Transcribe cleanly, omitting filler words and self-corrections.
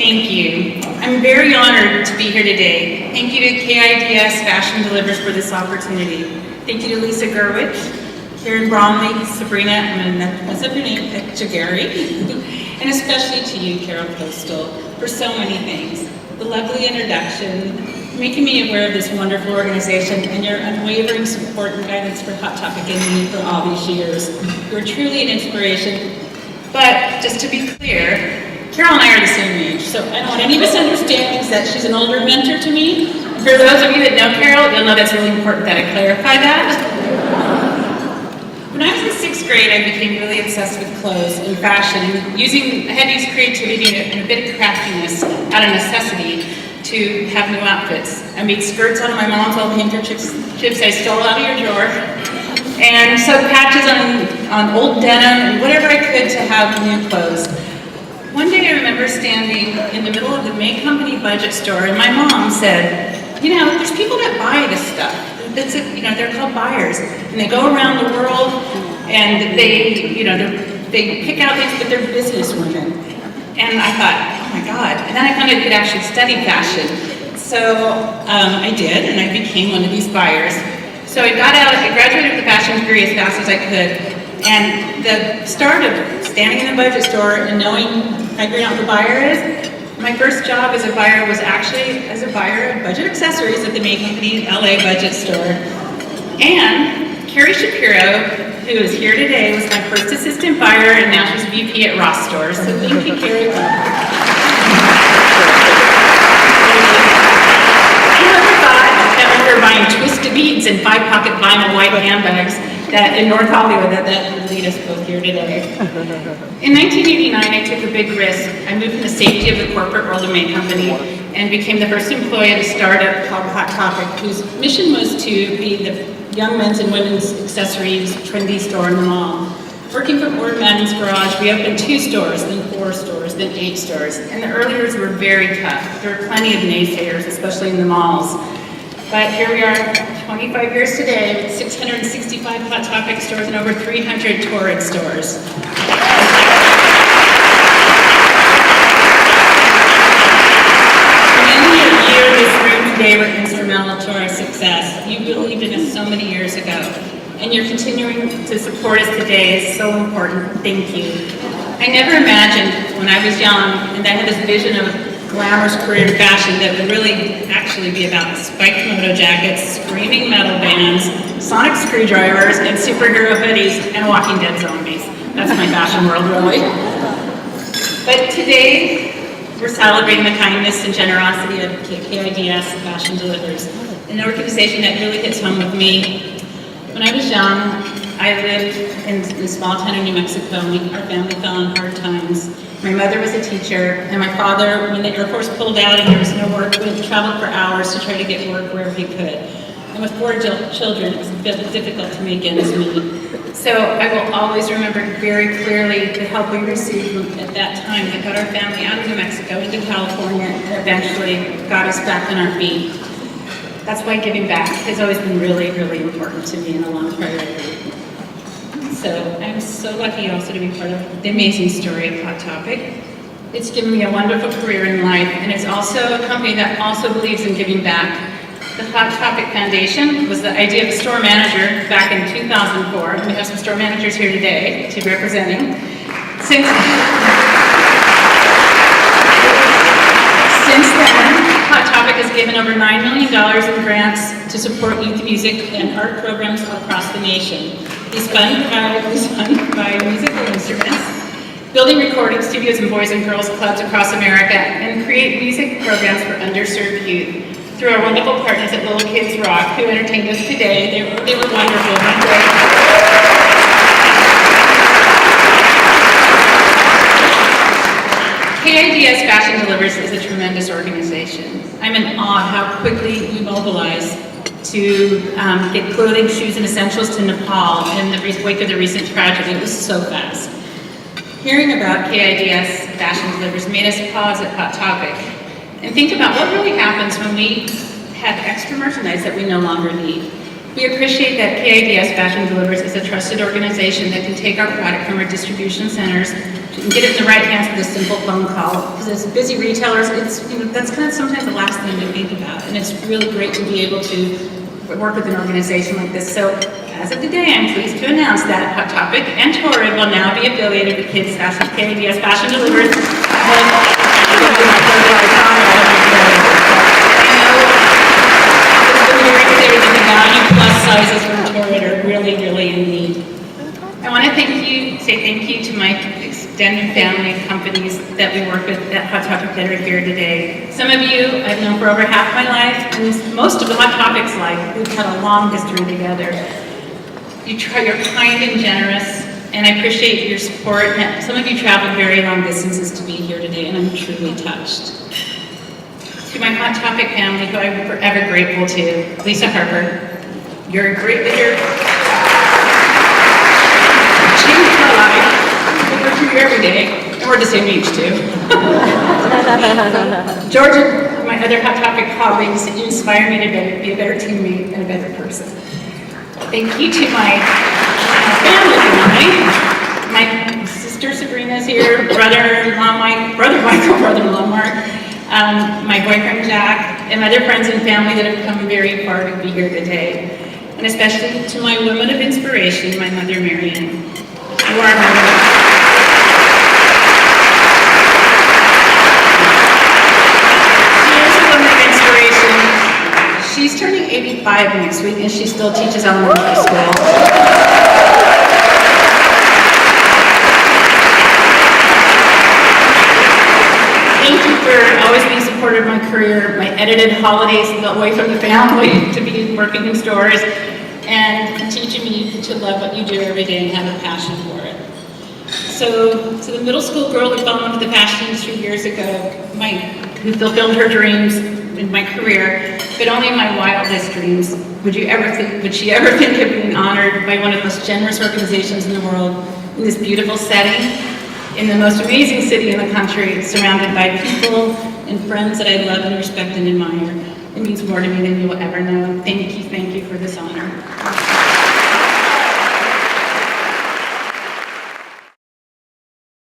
Thank you. I'm very honored to be here today. Thank you to KIDS Fashion Delivers for this opportunity. Thank you to Lisa Gerwich, Karen Bromley, Sabrina Jagari, and especially to you, Carol Postal, for so many things. The lovely introduction, making me aware of this wonderful organization, and your unwavering support and guidance for Hot Topic and me for all these years. You're truly an inspiration. But just to be clear, Carol and I are the same age, so I don't want any misunderstandings that she's an older mentor to me. For those of you that know Carol, you'll know that's really important that I clarify that. When I was in 6th grade, I became really obsessed with clothes and fashion, and I had to use creativity and a bit of craftiness out of necessity to have new outfits. I made skirts out of my mom's old handkerchiefs I stole out of your drawer, and sewed patches on old denim and whatever I could to have new clothes. One day I remember standing in the middle of the May Company budget store, and my mom said, you know, there's people that buy this stuff. They're called buyers, and they go around the world, and they pick out things, but they're business women. And I thought, oh my God. And then I found I could actually study fashion. So I did, and I became one of these buyers. So I graduated with a fashion degree as fast as I could. And the start of standing in the budget store and figuring out what the buyer is, my first job as a buyer was actually as a buyer of budget accessories at the May Company LA budget store. And Carrie Shapiro, who is here today, was my first assistant buyer, and now she's VP at Ross Stores. So thank you, Carrie. I never thought that when we were buying Twisted Beads and 5-pocket vinyl white handbags that in North Hollywood that would lead us both here today. In 1989, I took a big risk. I moved from the safety of the corporate world of May Company and became the first employee at a startup called Hot Topic, whose mission was to be the young men's and women's accessories trendy store in the mall. Working from Ord Madden's garage, we opened 2 stores, then 4 stores, then 8 stores. And the early years were very tough. There were plenty of naysayers, especially in the malls. But here we are, 25 years today, with 665 Hot Topic stores and over 300 Torrid stores. Many of you in this room today were instrumental to our success. You believed in us so many years ago, and you're continuing to support us today is so important. Thank you. I never imagined when I was young, and I had this vision of glamorous career in fashion that would really actually be about spiked moto jackets, screaming metal bands, sonic screwdrivers, and superhero hoodies, and Walking Dead zombies. That's my fashion world, really. But today, we're celebrating the kindness and generosity of KIDS Fashion Delivers, an organization that really hits home with me. When I was young, I lived in a small town in New Mexico, and our family fell on hard times. My mother was a teacher, and my father, when the Air Force pulled out and there was no work, would travel for hours to try to get work wherever he could. And with 4 children, it was a bit difficult to make ends meet. So I will always remember very clearly the help we received at that time that got our family out of New Mexico into California and eventually got us back on our feet. That's why giving back has always been really, really important to me and a long priority. So I'm so lucky also to be part of the amazing story of Hot Topic. It's given me a wonderful career in life, and it's also a company that also believes in giving back. The Hot Topic Foundation was the idea of a store manager back in 2004, and we have some store managers here today to be representing. Since then, Hot Topic has given over $9 million in grants to support youth music and art programs across the nation. These funds provide musical instruments, building recording studios and boys and girls clubs across America, and create music programs for underserved youth. Through our wonderful partners at Little Kids Rock, who entertained us today, they were wonderful. KIDS Fashion Delivers is a tremendous organization. I'm in awe of how quickly we mobilize to get clothing, shoes, and essentials to Nepal in the wake of the recent tragedy. It was so fast. Hearing about KIDS Fashion Delivers made us pause at Hot Topic and think about what really happens when we have extra merchandise that we no longer need. We appreciate that KIDS Fashion Delivers is a trusted organization that can take our product from our distribution centers and get it in the right hands with a simple phone call. Because as busy retailers, that's kind of sometimes the last thing we think about. And it's really great to be able to work with an organization like this. So as of today, I'm pleased to announce that Hot Topic and Torrid will now be affiliated with KIDS Fashion Delivers. Plus sizes from Torrid are really, really in need. I want to say thank you to my extended family and companies that we work with at Hot Topic that are here today. Some of you I've known for over half my life, and most of the Hot Topic's life, we've had a long history together. You're kind and generous, and I appreciate your support. Some of you traveled very long distances to be here today, and I'm truly touched. To my Hot Topic family, who I'm forever grateful to, Lisa Harper, you're a great leader. Changed my life. I work for you every day, and we're the same age too. George and my other Hot Topic colleagues, you inspire me to be a better teammate and a better person. Thank you to my family. My sister Sabrina's here, brother-in-law brother-in-law Mark, my boyfriend Jack, and other friends and family that have come very far to be here today. And especially to my woman of inspiration, my mother Marianne. You are my mother. She is a woman of inspiration. She's turning 85 next week, and she still teaches elementary school. Thank you for always being supportive of my career, my edited holidays away from the family to be working in stores, and teaching me to love what you do every day and have a passion for it. So, to the middle school girl who fell into the fashion industry years ago, who fulfilled her dreams in my career, but only in my wildest dreams, would she ever think of being honored by one of the most generous organizations in the world in this beautiful setting? In the most amazing city in the country, surrounded by people and friends that I love and respect and admire. It means more to me than you will ever know. Thank you for this honor.